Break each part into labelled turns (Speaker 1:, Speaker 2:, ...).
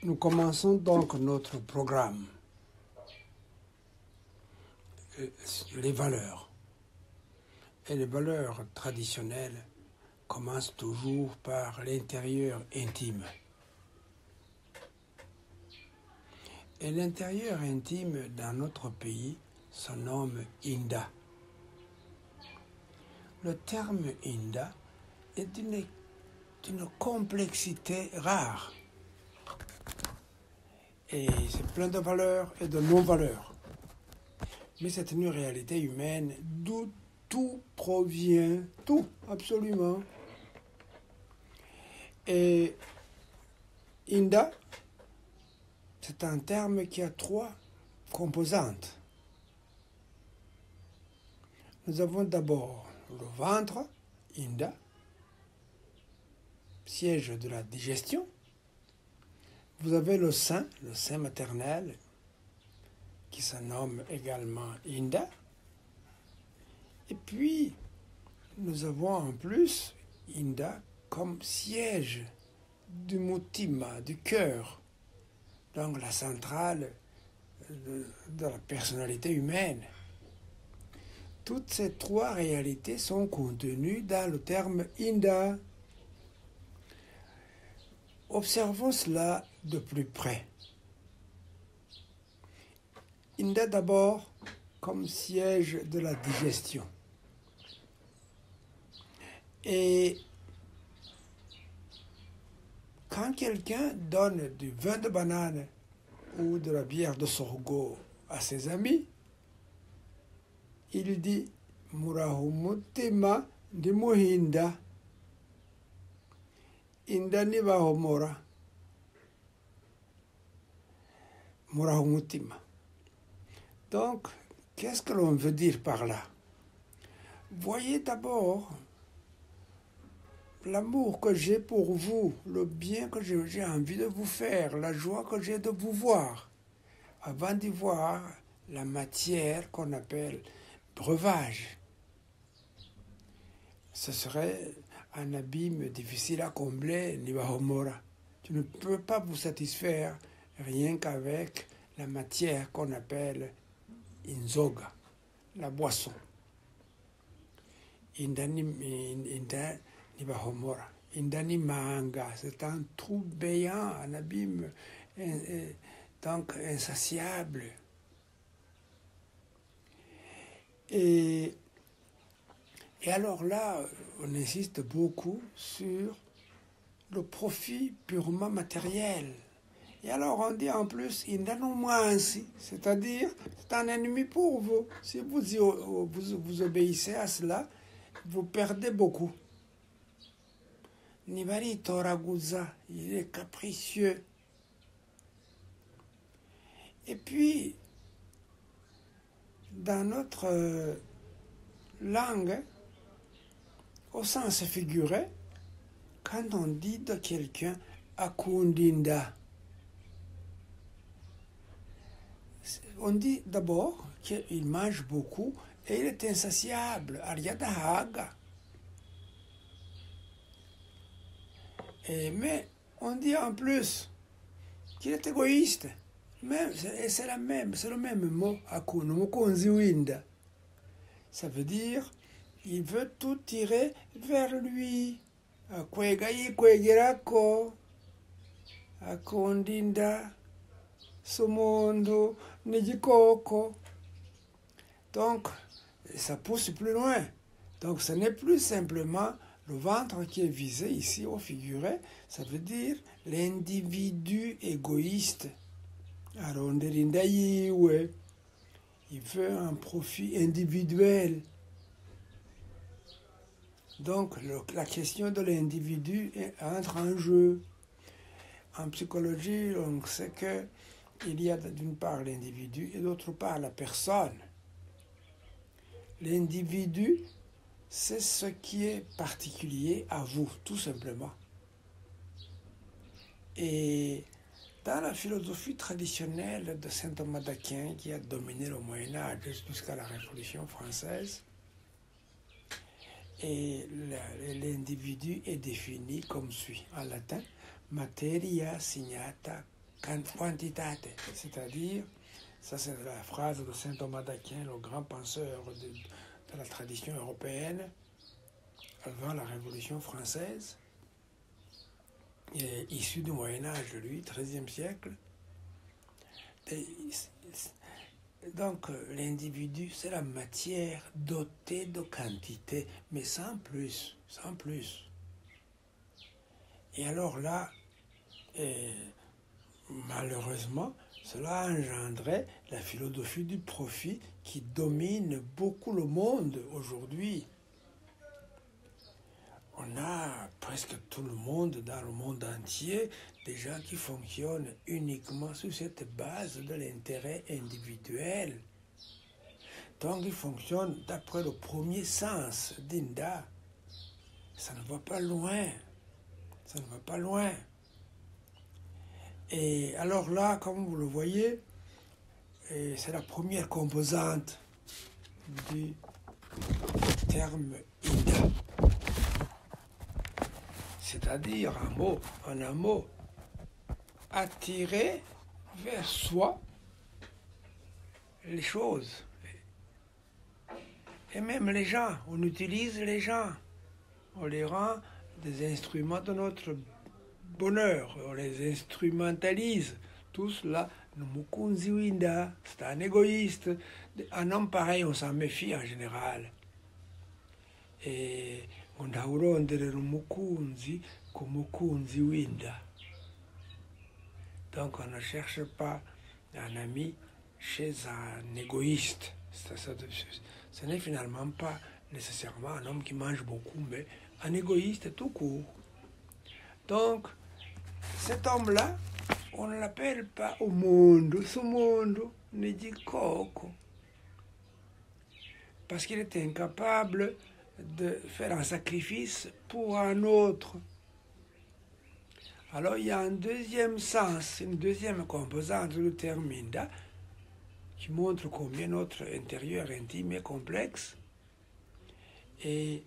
Speaker 1: Nous commençons donc notre programme, les valeurs. Et les valeurs traditionnelles commencent toujours par l'intérieur intime. Et l'intérieur intime dans notre pays se nomme Inda. Le terme Inda est d'une complexité rare. Et c'est plein de valeurs et de non-valeurs. Mais c'est une réalité humaine d'où tout provient, tout, absolument. Et Inda, c'est un terme qui a 3 composantes. Nous avons d'abord le ventre, Inda, siège de la digestion. Vous avez le sein maternel, qui se nomme également Inda. Et puis, nous avons en plus Inda comme siège du Mutima, du cœur, donc la centrale de la personnalité humaine. Toutes ces 3 réalités sont contenues dans le terme Inda. Observons cela de plus près. Inda d'abord comme siège de la digestion. Et quand quelqu'un donne du vin de banane ou de la bière de sorgho à ses amis, il dit Murahumutima di muhinda, Inda ni bahomora. Murahumutima. Donc, qu'est-ce que l'on veut dire par là? Voyez d'abord l'amour que j'ai pour vous, le bien que j'ai envie de vous faire, la joie que j'ai de vous voir, avant d'y voir la matière qu'on appelle breuvage. Ce serait un abîme difficile à combler, Nibahomora. Tu ne peux pas vous satisfaire rien qu'avec la matière qu'on appelle Inzoga, la boisson. Indani Bahomora. Indani Mahanga, c'est un trou béant, un abîme donc insatiable. Et alors là, on insiste beaucoup sur le profit purement matériel. Et alors on dit en plus, c'est-à-dire c'est un ennemi pour vous. Si vous obéissez à cela, vous perdez beaucoup. Nibari Toraguza, il est capricieux. Et puis, dans notre langue, au sens figuré, quand on dit de quelqu'un Akundinda, on dit d'abord qu'il mange beaucoup et il est insatiable, Aryadahaga. Mais on dit en plus qu'il est égoïste. C'est le même mot, Akunumokonziwinda. Ça veut dire il veut tout tirer vers lui. Akwegayi kwegerako, Akundinda, Somondo, Nijikoko. Donc, ça pousse plus loin. Donc, ce n'est plus simplement le ventre qui est visé ici au figuré, ça veut dire l'individu égoïste. Il veut un profit individuel. Donc, la question de l'individu entre en jeu. En psychologie, on sait qu'il y a d'une part l'individu et d'autre part la personne. L'individu, c'est ce qui est particulier à vous, tout simplement. Et dans la philosophie traditionnelle de saint Thomas d'Aquin, qui a dominé le Moyen-Âge jusqu'à la Révolution française, et l'individu est défini comme suit, en latin, materia signata quantitate, c'est-à-dire, ça c'est la phrase de saint Thomas d'Aquin, le grand penseur de la tradition européenne, avant la Révolution française, issu du Moyen-Âge, lui, XIIIe siècle. Et, donc, l'individu, c'est la matière dotée de quantité, mais sans plus, sans plus. Et alors là, malheureusement, cela a engendré la philosophie du profit qui domine beaucoup le monde aujourd'hui. On a presque tout le monde, dans le monde entier, des gens qui fonctionnent uniquement sur cette base de l'intérêt individuel. Donc ils fonctionnent d'après le premier sens d'Inda. Ça ne va pas loin. Ça ne va pas loin. Et alors là, comme vous le voyez, c'est la première composante du terme Inda. C'est-à-dire, en un mot, attirer vers soi les choses. Et même les gens, on utilise les gens, on les rend des instruments de notre bonheur, on les instrumentalise. Tout cela, Numukunzi Winda, c'est un égoïste. Un homme pareil, on s'en méfie en général. Et on a urondere umukunzi kumukunzi winda. Donc on ne cherche pas un ami chez un égoïste. Ce n'est finalement pas nécessairement un homme qui mange beaucoup, mais un égoïste tout court. Donc, cet homme-là, on ne l'appelle pas au monde, ce monde ne dit coco. Parce qu'il est incapable de faire un sacrifice pour un autre. Alors il y a un deuxième sens, une deuxième composante du terme Inda qui montre combien notre intérieur intime est complexe. Et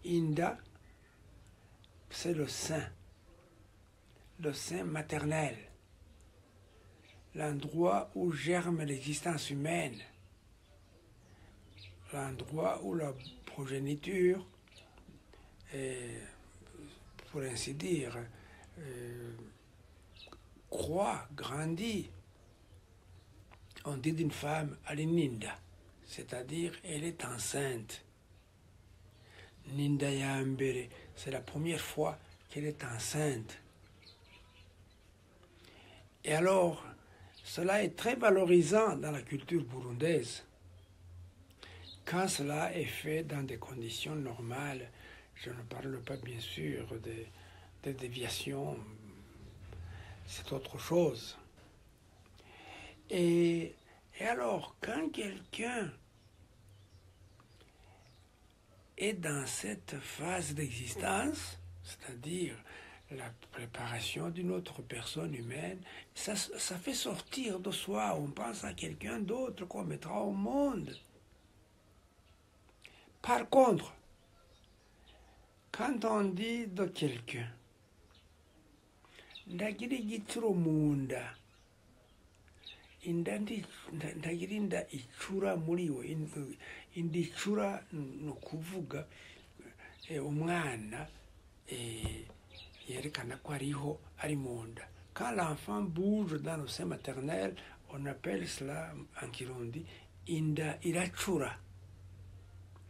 Speaker 1: Inda, c'est le sein maternel, l'endroit où germe l'existence humaine, l'endroit où la progéniture, pour ainsi dire, croît, grandit. On dit d'une femme alininda, c'est-à-dire elle est enceinte. Ninda Yambere, c'est la première fois qu'elle est enceinte. Et alors, cela est très valorisant dans la culture burundaise. Quand cela est fait dans des conditions normales, je ne parle pas bien sûr des déviations, c'est autre chose. Et alors, quand quelqu'un est dans cette phase d'existence, c'est-à-dire la préparation d'une autre personne humaine, ça fait sortir de soi, on pense à quelqu'un d'autre qu'on mettra au monde. Par contre, quand on dit de quelqu'un, ndagira igituro mu nda, ndagira inda icura muri we, inda icura ni ukuvuga umwana yerekana ko ari mu nda. Quand l'enfant bouge dans le sein maternel, on appelle cela en kirundi inda iracura.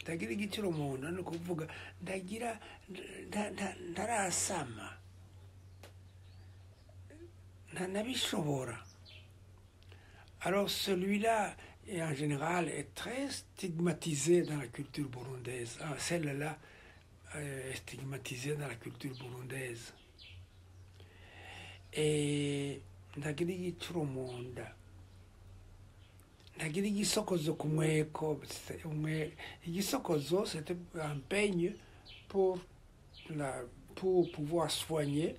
Speaker 1: Ndagira igituro mu nda ni ukuvuga ndarasama, ntanabishobora. Alors celui-là, en général, est très stigmatisé dans la culture burundaise. Celle-là est stigmatisée dans la culture burundaise. Et ndagira igituro mu nda, ndagira igisokozo ku mweko. Igisokozo, c'était un peigne pour pouvoir soigner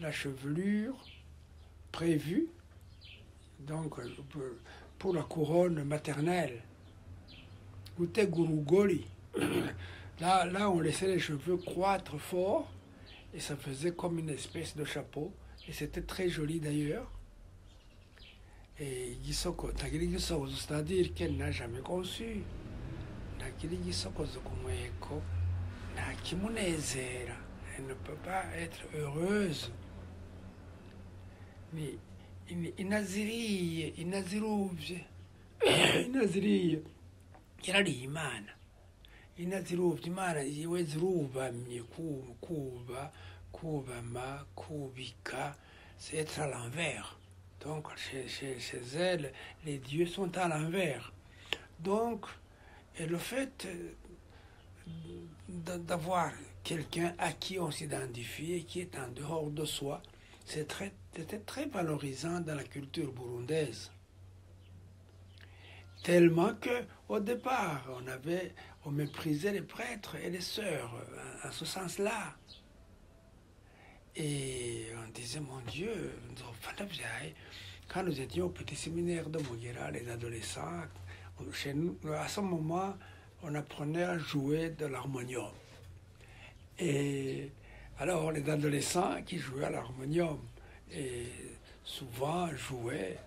Speaker 1: la chevelure prévue, donc pour la couronne maternelle. Utegurugoli. Là, on laissait les cheveux croître fort, et ça faisait comme une espèce de chapeau, et c'était très joli d'ailleurs. Et igisoko ntagira igisokozo, c'est-à-dire qu'elle n'a jamais conçu, ntagira igisokozo ku mweko, nta kimunezera, elle ne peut pas être heureuse. Ni inaziriye, inaziruvye, inaziriye yarariye imana, inaziruvye imana yiwe zirubamye, kuba, kubama, kubika, c'est être à l'envers. Donc chez elle, les dieux sont à l'envers. Donc, et le fait d'avoir quelqu'un à qui on s'identifie et qui est en dehors de soi, c'était très valorisant dans la culture burundaise. Tellement qu'au départ, on méprisait les prêtres et les sœurs en ce sens-là. Et on disait, mon Dieu, quand nous étions au petit séminaire de Mugera, les adolescents, chez nous, à ce moment, on apprenait à jouer de l'harmonium. Et alors, les adolescents qui jouaient à l'harmonium, et souvent jouaient,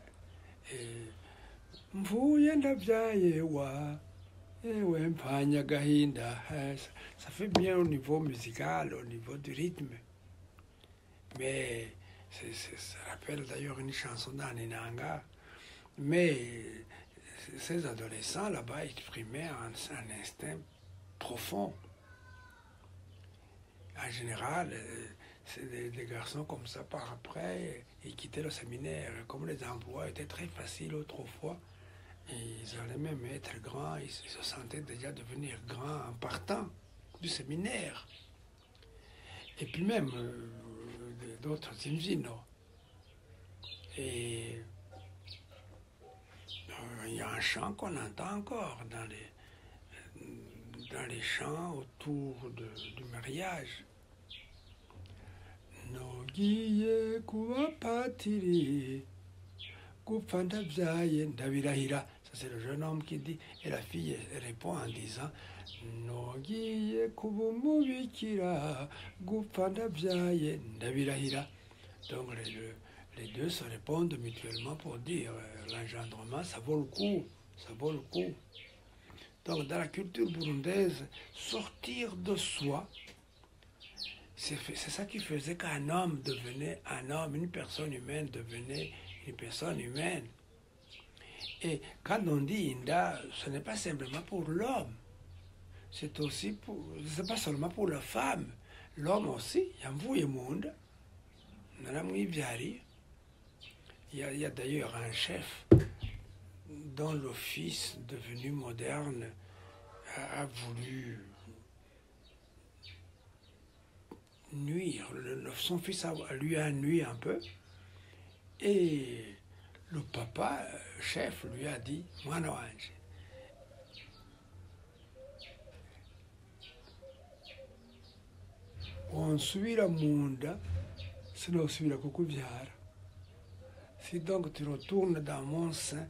Speaker 1: Mvuye ndavyaye wa, ewe mpanya gahinda. Ça fait bien au niveau musical, au niveau du rythme. Mais ça rappelle d'ailleurs une chanson d'Aninanga. Mais ces adolescents là-bas exprimaient un instinct profond. En général, c'est des garçons comme ça par après, ils quittaient le séminaire. Comme les emplois étaient très faciles autrefois, ils allaient même être grands, ils se sentaient déjà devenir grands en partant du séminaire. Et puis même d'autres invinos. Et il y a un chant qu'on entend encore dans les chants autour du mariage. Nogiye kuba patiri, gupfa ndavyaye ndabirahira. Ça c'est le jeune homme qui dit, et la fille répond en disant, Nogiye kuba umubikira, gupfa ndavyaye ndabirahira. Donc les deux se répondent mutuellement pour dire, l'engendrement, ça vaut le coup, ça vaut le coup. Donc dans la culture burundaise, sortir de soi, c'est ça qui faisait qu'un homme devenait un homme, une personne humaine devenait une personne humaine. Et quand on dit Inda, ce n'est pas simplement pour l'homme, c'est aussi c'est pas seulement pour la femme. L'homme aussi, yamvuye monde, naramwivyari. Il y a d'ailleurs un chef dont le fils devenu moderne a voulu nuire. Son fils lui a nui un peu. Et le papa, chef, lui a dit, Mwana wanje, onsubira munda, sinosubira kukuvyara. Si donc tu retournes dans mon sein,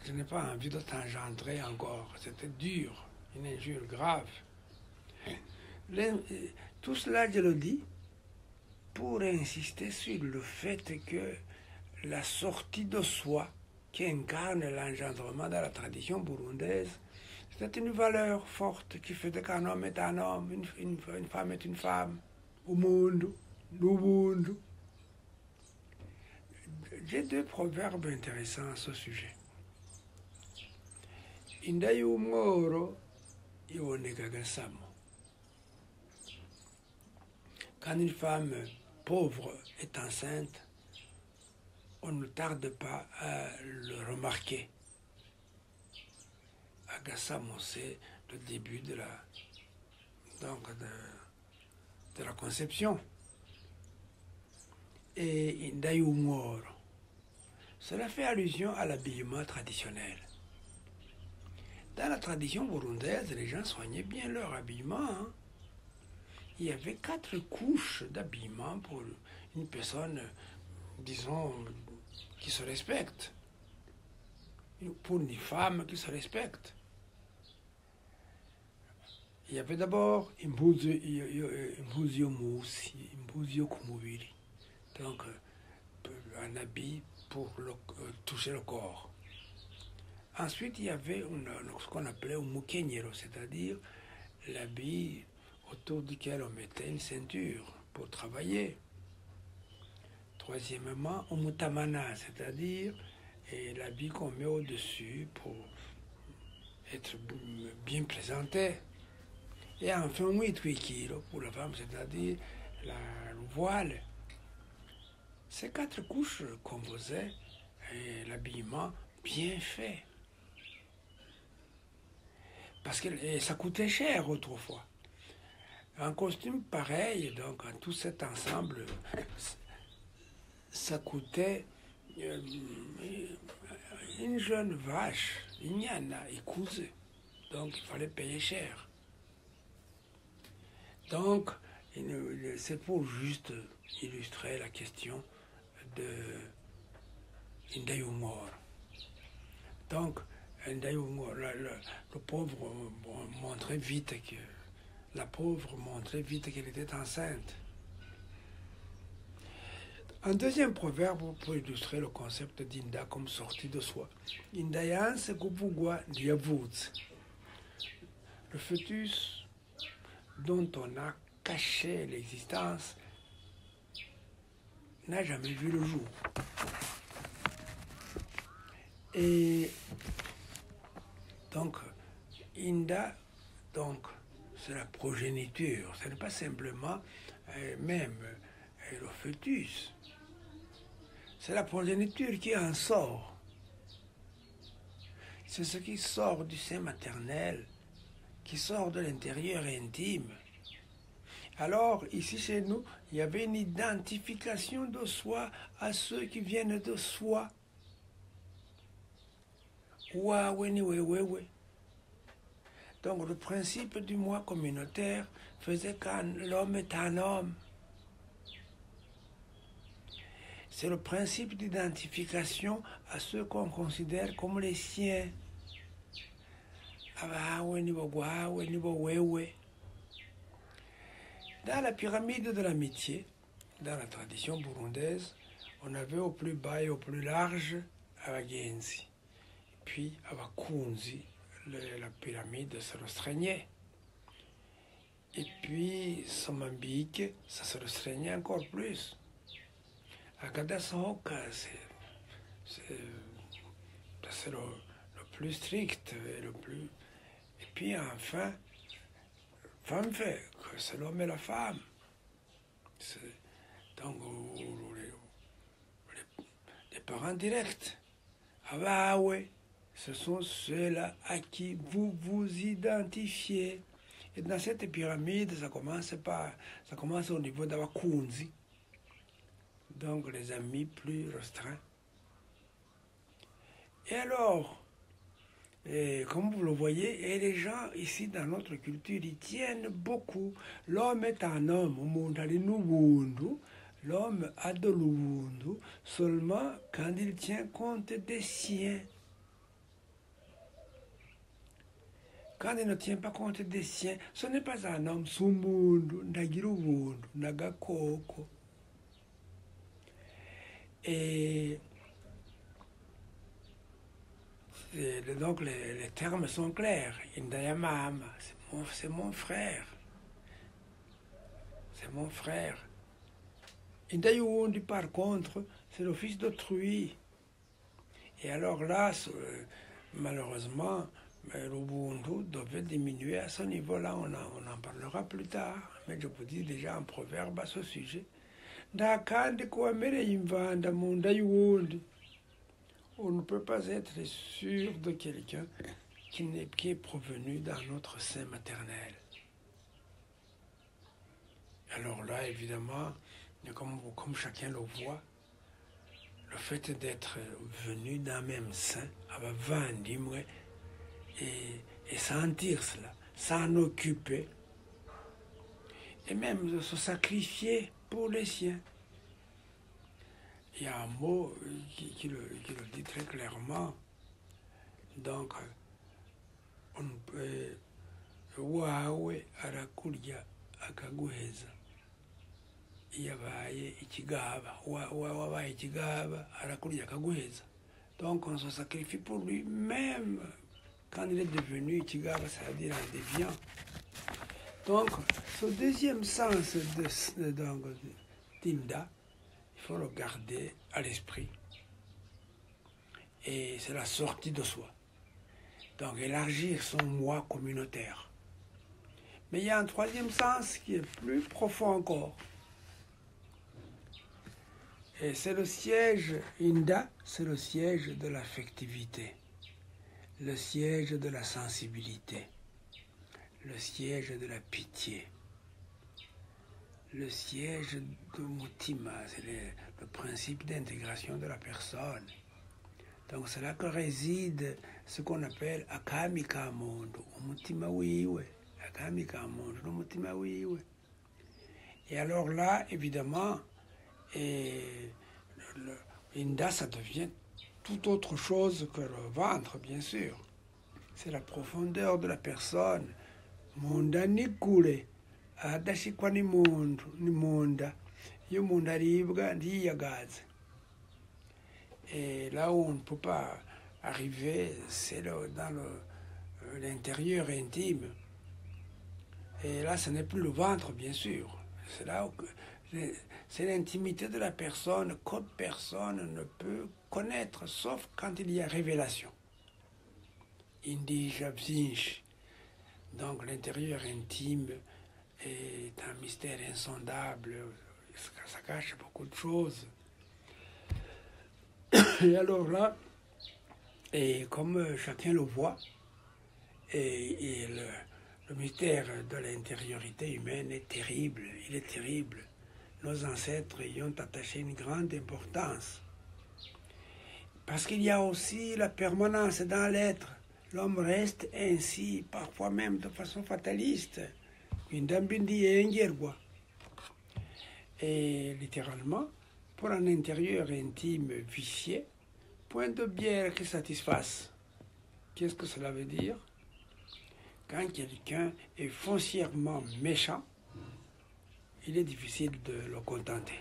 Speaker 1: je n'ai pas envie de t'engendrer encore. C'était dur, une injure grave. Tout cela, je le dis, pour insister sur le fait que la sortie de soi qui incarne l'engendrement dans la tradition burundaise, c'est une valeur forte qui fait qu'un homme est un homme, une femme est une femme, au monde, l'ubundu. J'ai deux proverbes intéressants à ce sujet. Inda y'umworo iboneka gasamo. Quand une femme pauvre est enceinte, on ne tarde pas à le remarquer. Agasamo, c'est le début de la conception. Et Inda y'umworo, cela fait allusion à l'habillement traditionnel. Dans la tradition burundaise, les gens soignaient bien leur habillement. Hein. Il y avait 4 couches d'habillement pour une personne, disons, qui se respecte. Pour une femme qui se respecte. Il y avait d'abord imbuzi musi, imbuzi kumubiri. Donc, un habit pour toucher le corps. Ensuite, il y avait ce qu'on appelait un mukenyero, c'est-à-dire l'habit autour duquel on mettait une ceinture pour travailler. Troisièmement, un mutamana, c'est-à-dire l'habit qu'on met au-dessus pour être bien présenté. Et enfin, un muitwikiro pour la femme, c'est-à-dire le voile. Ces 4 couches composaient l'habillement bien fait. Parce que ça coûtait cher autrefois. Un costume pareil, donc en tout cet ensemble, ça coûtait une jeune vache, ignana, écouse. Donc il fallait payer cher. Donc c'est pour juste illustrer la question de Indayumor. Donc, Indayumor, le pauvre montrait vite que la pauvre montrait vite qu'elle était enceinte. Un deuxième proverbe pour illustrer le concept d'Inda comme sortie de soi. Indayan se kupugwa diavutz. Le fœtus dont on a caché l'existence n'a jamais vu le jour. Et donc, Inda, donc, c'est la progéniture. Ce n'est pas simplement même le fœtus. C'est la progéniture qui en sort. C'est ce qui sort du sein maternel, qui sort de l'intérieur intime. Alors, ici chez nous, il y avait une identification de soi à ceux qui viennent de soi. Donc, le principe du moi communautaire faisait qu'un l'homme est un homme. C'est le principe d'identification à ceux qu'on considère comme les siens. Dans la pyramide de l'amitié, dans la tradition burundaise, on avait au plus bas et au plus large abagenzi. Puis abakunzi, la pyramide se restreignait. Et puis Somambike, ça se restreignait encore plus. Akadasoka, c'est le plus strict et le plus. Et puis enfin, femme fait, que c'est l'homme et la femme. Donc, les parents directs. Ah bah ouais, ce sont ceux-là à qui vous vous identifiez. Et dans cette pyramide, ça commence au niveau d'Abakunzi. Donc les amis plus restreints. Et alors, comme vous le voyez, et les gens ici dans notre culture, ils tiennent beaucoup. L'homme est un homme, l'homme a de l'ubundu seulement quand il tient compte des siens. Quand il ne tient pas compte des siens, ce n'est pas un homme, sumundu, ndagirubundu, nagakoko. Et donc les termes sont clairs. Indayamama, c'est mon frère. C'est mon frère. Indayuundi, par contre, c'est le fils d'autrui. Et alors là, malheureusement, l'Ubuntu devait diminuer à ce niveau-là. On en parlera plus tard. Mais je vous dis déjà un proverbe à ce sujet. Ndakandi kuamere imvanda munda yuundi. On ne peut pas être sûr de quelqu'un qui est provenu dans notre sein maternel. Alors là, évidemment, comme chacun le voit, le fait d'être venu dans le même sein, et sentir cela, s'en occuper, et même de se sacrifier pour les siens. Il y a un mot qui le dit très clairement. Donc, wawe arakurya akaguheza yabaye ikigaba wabaye ikigaba arakurya akaguheza. Donc on se sacrifie pour lui-même quand il est devenu ikigaba, c'est-à-dire un déviant. Donc ce deuxième sens d'Inda, il faut le garder à l'esprit. Et c'est la sortie de soi. Donc élargir son moi communautaire. Mais il y a un troisième sens qui est plus profond encore. Et c'est le siège, Inda, c'est le siège de l'affectivité, le siège de la sensibilité, le siège de la pitié, le siège de Mutima, c'est le principe d'intégration de la personne. Donc c'est là que réside ce qu'on appelle Akami ka Mundu, Mutima wiwe, Akami ka Mundu, Mutima wiwe. Et alors là, évidemment, Inda, ça devient tout autre chose que le ventre, bien sûr. C'est la profondeur de la personne. Munda ni kure, adashikwa ni mundu, ni munda. Iyo munda aribwa ntiyagaze. Et là où on ne peut pas arriver, c'est dans l'intérieur intime. Et là, ce n'est plus le ventre, bien sûr. C'est là où c'est l'intimité de la personne que personne ne peut connaître, sauf quand il y a révélation. Indi Jabzinch. Donc l'intérieur intime est un mystère insondable, ça cache beaucoup de choses. Et alors là, et comme chacun le voit, et le mystère de l'intériorité humaine est terrible, il est terrible. Nos ancêtres y ont attaché une grande importance. Parce qu'il y a aussi la permanence dans l'être. L'homme reste ainsi, parfois même de façon fataliste. Et littéralement, pour un intérieur intime vicié, point de bière qui satisfasse. Qu'est-ce que cela veut dire? Quand quelqu'un est foncièrement méchant, il est difficile de le contenter.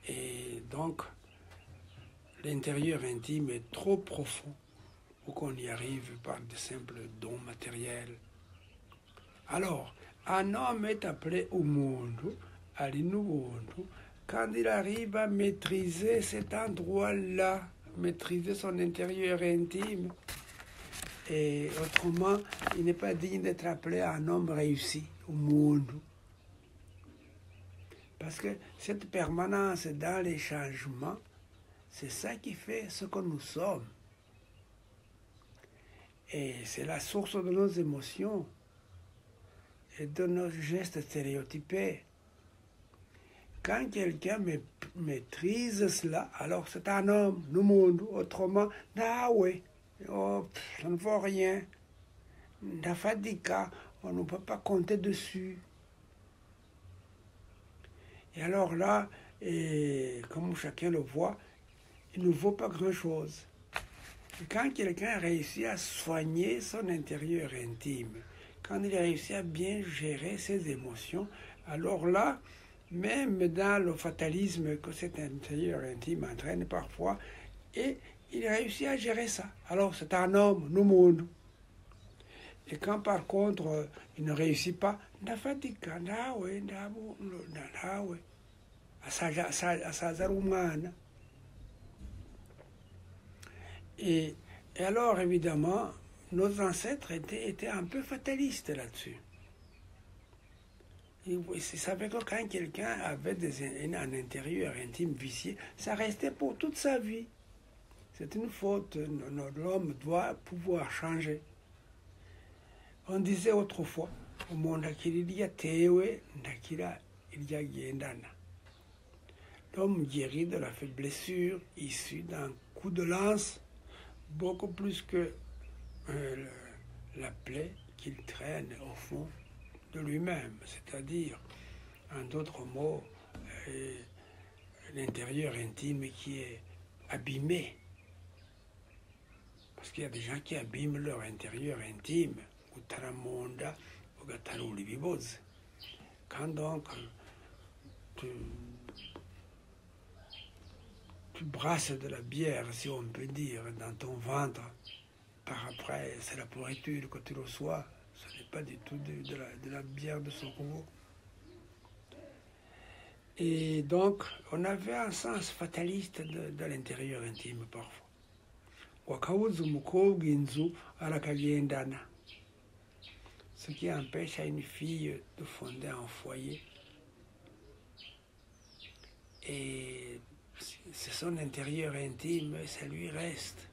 Speaker 1: Et donc, l'intérieur intime est trop profond pour qu'on y arrive par de simples dons matériels. Alors, un homme est appelé au monde, à l'inubundo, quand il arrive à maîtriser cet endroit-là, maîtriser son intérieur intime. Et autrement, il n'est pas digne d'être appelé un homme réussi au monde. Parce que cette permanence dans les changements, c'est ça qui fait ce que nous sommes. Et c'est la source de nos émotions et de nos gestes stéréotypés. Quand quelqu'un maîtrise cela, alors c'est un homme, le monde. Autrement, ah oui, oh, ça ne vaut rien. La fatigue, on ne peut pas compter dessus. Et alors là, et comme chacun le voit, il ne vaut pas grand-chose. Et quand quelqu'un réussit à soigner son intérieur intime, quand il réussit à bien gérer ses émotions, alors là, même dans le fatalisme que cet intérieur intime entraîne parfois, et il réussit à gérer ça. Alors c'est un homme, nous monde. Et quand par contre il ne réussit pas, et alors évidemment, nos ancêtres étaient un peu fatalistes là-dessus. Ils savaient que quand quelqu'un avait un intérieur intime vicié, ça restait pour toute sa vie. C'est une faute. L'homme doit pouvoir changer. On disait autrefois, l'homme guérit de la blessure issue d'un coup de lance, beaucoup plus que la plaie qu'il traîne au fond de lui-même, c'est-à-dire, en d'autres mots, l'intérieur intime qui est abîmé. Parce qu'il y a des gens qui abîment leur intérieur intime. Utaramonda, ugataruli biboze. Quand donc tu brasses de la bière, si on peut dire, dans ton ventre, par après, c'est la pourriture que tu reçois. Ce n'est pas du tout de la bière de Sokoro. Et donc, on avait un sens fataliste de l'intérieur intime parfois. Wakawuza umukobwa inzu arakagendana. Ce qui empêche à une fille de fonder un foyer. Et c'est son intérieur intime, ça lui reste.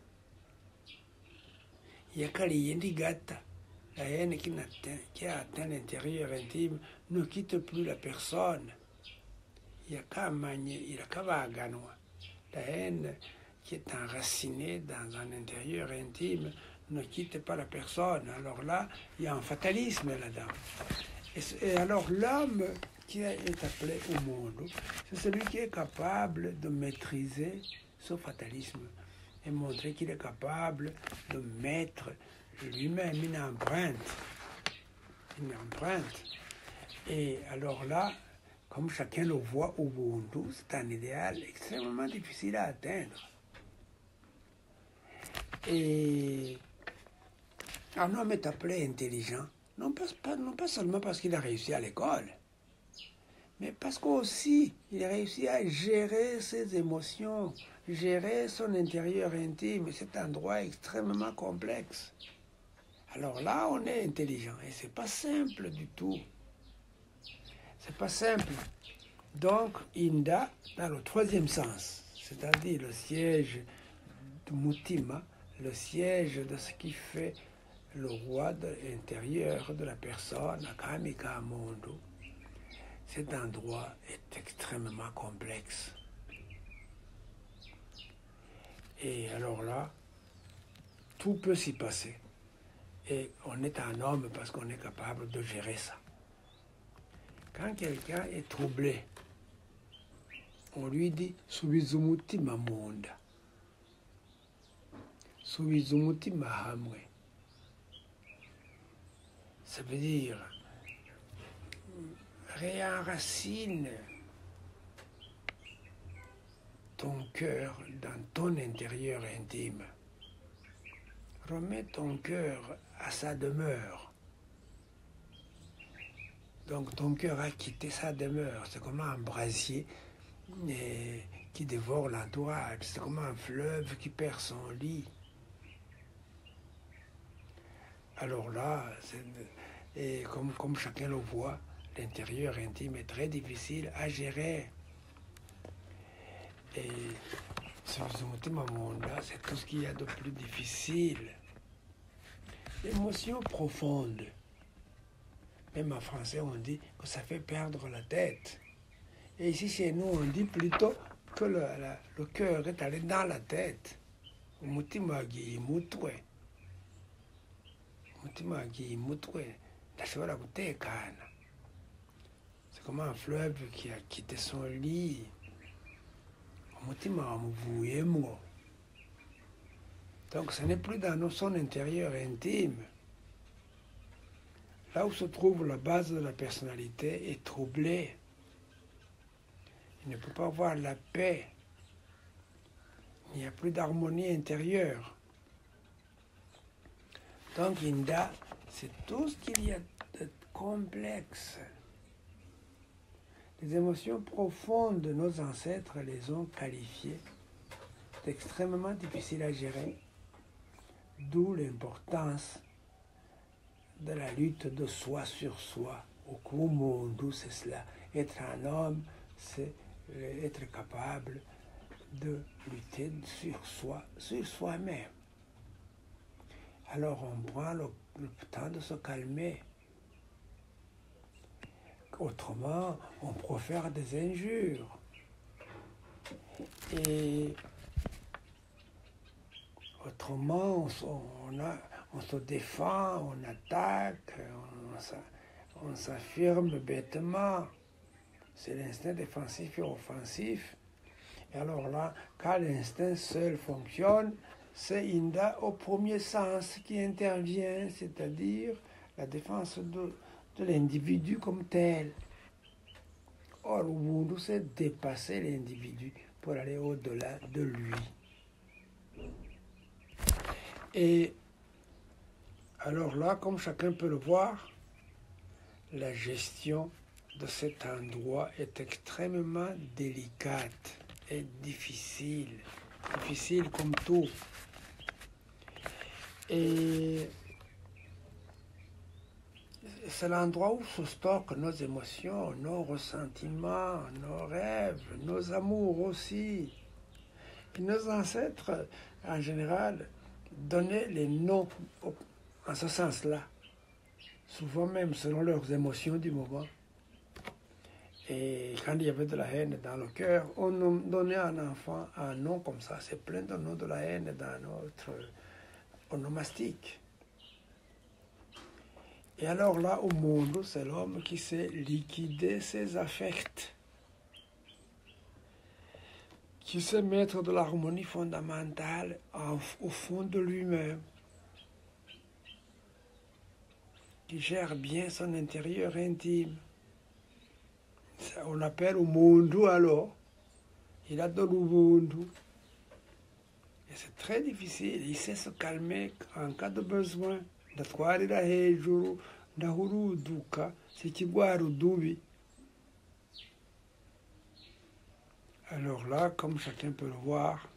Speaker 1: Yakali gata, la haine qui a atteint l'intérieur intime ne quitte plus la personne. Yakavaganwa, la haine qui est enracinée dans un intérieur intime ne quitte pas la personne. Alors là, il y a un fatalisme là-dedans. Et alors l'homme qui est appelé au monde, c'est celui qui est capable de maîtriser ce fatalisme et montrer qu'il est capable de mettre lui-même une empreinte. Et alors là, comme chacun le voit au Ubuntu, c'est un idéal extrêmement difficile à atteindre. Et un homme est appelé intelligent, non pas seulement parce qu'il a réussi à l'école, mais parce qu'aussi il a réussi à gérer ses émotions, gérer son intérieur intime, cet endroit extrêmement complexe. Alors là, on est intelligent, et c'est pas simple du tout. C'est pas simple. Donc, Inda, dans le troisième sens, c'est-à-dire le siège de Mutima, le siège de ce qui fait le roi intérieur de la personne, Kamika Mondo, cet endroit est extrêmement complexe. Et alors là, tout peut s'y passer. Et on est un homme parce qu'on est capable de gérer ça. Quand quelqu'un est troublé, on lui dit « Subizumutima monda ». Subizumutima hamwe. Ça veut dire réenracine ton cœur dans ton intérieur intime. Remets ton cœur à sa demeure. Donc ton cœur a quitté sa demeure. C'est comme un brasier qui dévore l'entourage. C'est comme un fleuve qui perd son lit. Alors là, et comme chacun le voit, l'intérieur intime est très difficile à gérer. Et c'est tout ce qu'il y a de plus difficile. L'émotion profonde. Même en français, on dit que ça fait perdre la tête. Et ici, chez nous, on dit plutôt que le cœur est allé dans la tête. C'est comme un fleuve qui a quitté son lit. Donc ce n'est plus dans son intérieur intime. Là où se trouve la base de la personnalité est troublée. Il ne peut pas avoir la paix. Il n'y a plus d'harmonie intérieure. Donc Inda, c'est tout ce qu'il y a de complexe. Les émotions profondes de nos ancêtres les ont qualifiées d'extrêmement difficiles à gérer, d'où l'importance de la lutte de soi sur soi. Au Kumundu, c'est cela. Être un homme, c'est être capable de lutter sur soi-même. Alors on prend le temps de se calmer. Autrement, on profère des injures. Et autrement, on se défend, on attaque, on s'affirme bêtement. C'est l'instinct défensif et offensif. Et alors là, quand l'instinct seul fonctionne, c'est Inda au premier sens qui intervient, c'est-à-dire la défense de l'individu comme tel. Or, Ubuntu, c'est dépasser l'individu pour aller au-delà de lui. Et alors là, comme chacun peut le voir, la gestion de cet endroit est extrêmement délicate et difficile. Difficile comme tout. Et c'est l'endroit où se stockent nos émotions, nos ressentiments, nos rêves, nos amours aussi. Et nos ancêtres, en général, donnaient les noms en ce sens-là, souvent même selon leurs émotions du moment. Et quand il y avait de la haine dans le cœur, on donnait à un enfant un nom comme ça. C'est plein de noms de la haine dans notre onomastique. Et alors là, au monde, c'est l'homme qui sait liquider ses affects, qui sait mettre de l'harmonie fondamentale au fond de lui-même, qui gère bien son intérieur intime. Ça, on l'appelle Umuntu alors. Il a de l'Ubuntu. Et c'est très difficile. Il sait se calmer en cas de besoin. Ndatwarira hejuru, ndahuruduka, sikigwara udubi. Alors là, comme chacun peut le voir,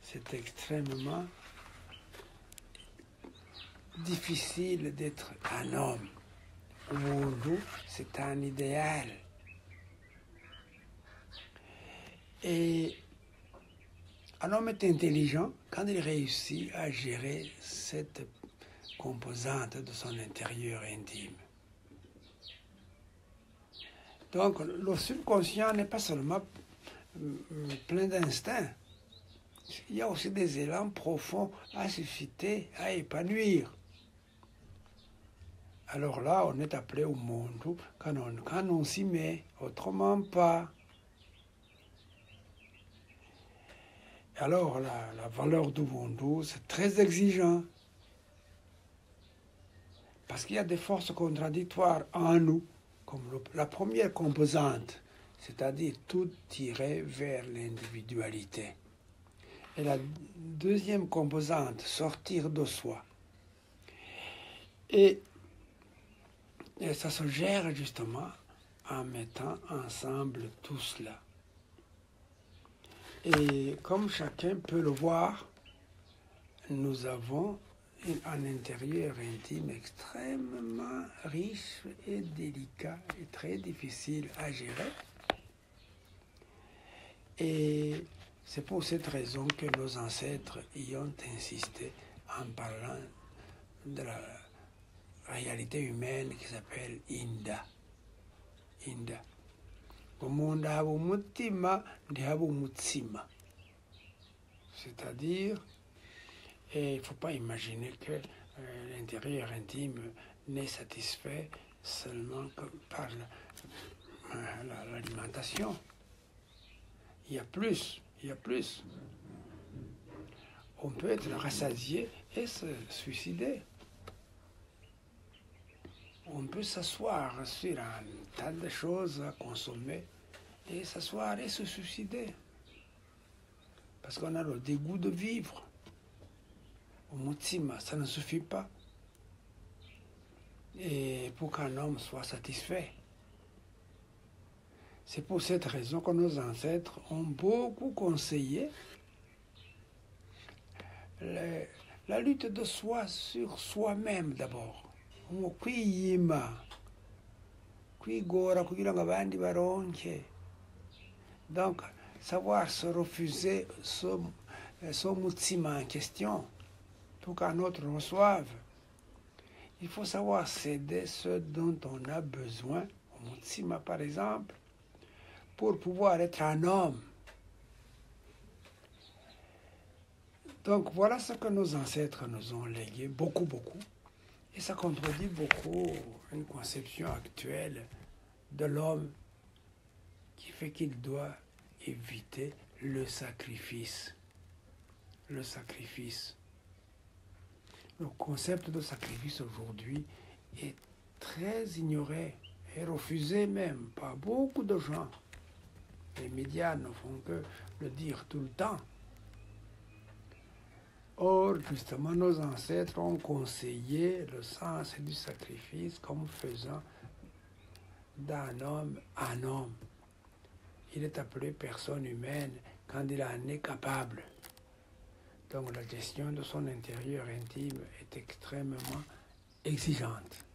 Speaker 1: c'est extrêmement difficile d'être un homme. Ubuntu, c'est un idéal. Et un homme est intelligent quand il réussit à gérer cette composante de son intérieur intime. Donc, le subconscient n'est pas seulement plein d'instincts. Il y a aussi des élans profonds à susciter, à épanouir. Alors là, on est appelé au monde quand on s'y met, autrement pas. Alors, la valeur du Ubuntu, c'est très exigeant. Parce qu'il y a des forces contradictoires en nous, comme la première composante, c'est-à-dire tout tirer vers l'individualité. Et la deuxième composante, sortir de soi. Et ça se gère justement en mettant ensemble tout cela. Et comme chacun peut le voir, nous avons un intérieur intime extrêmement riche et délicat et très difficile à gérer. Et c'est pour cette raison que nos ancêtres y ont insisté en parlant de la réalité humaine qui s'appelle Inda. Inda. Umuntu haba umutima, ntihaba umutsima. C'est-à-dire, il ne faut pas imaginer que l'intérieur intime n'est satisfait seulement par l'alimentation. Il y a plus, il y a plus. On peut être rassasié et se suicider. On peut s'asseoir sur un tas de choses à consommer et s'asseoir et se suicider. Parce qu'on a le dégoût de vivre. Au mutsima, ça ne suffit pas. Et pour qu'un homme soit satisfait. C'est pour cette raison que nos ancêtres ont beaucoup conseillé la lutte de soi sur soi-même d'abord. Kwiyima, kwigora kugira ngo abandi baronke. Donc, savoir se refuser son mutsima en question pour qu'un autre reçoive. Il faut savoir céder ce dont on a besoin, au mutsima par exemple, pour pouvoir être un homme. Donc voilà ce que nos ancêtres nous ont légué, beaucoup. Et ça contredit beaucoup une conception actuelle de l'homme qui fait qu'il doit éviter le sacrifice. le sacrifice. Le concept de sacrifice aujourd'hui est très ignoré et refusé même par beaucoup de gens. Les médias ne font que le dire tout le temps. Or, justement, nos ancêtres ont conseillé le sens du sacrifice comme faisant d'un homme un homme. Il est appelé personne humaine quand il en est capable. Donc la gestion de son intérieur intime est extrêmement exigeante.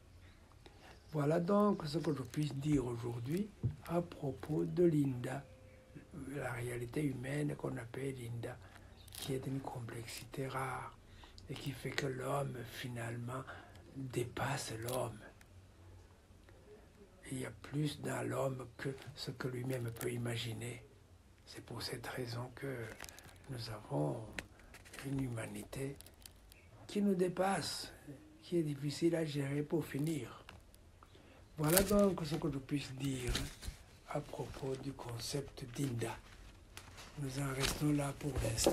Speaker 1: Voilà donc ce que je puisse dire aujourd'hui à propos de Linda, la réalité humaine qu'on appelle Linda, qui est d'une complexité rare et qui fait que l'homme finalement dépasse l'homme. Il y a plus dans l'homme que ce que lui-même peut imaginer. C'est pour cette raison que nous avons une humanité qui nous dépasse, qui est difficile à gérer pour finir. Voilà donc ce que je puisse dire à propos du concept d'Inda. Nous en restons là pour l'instant.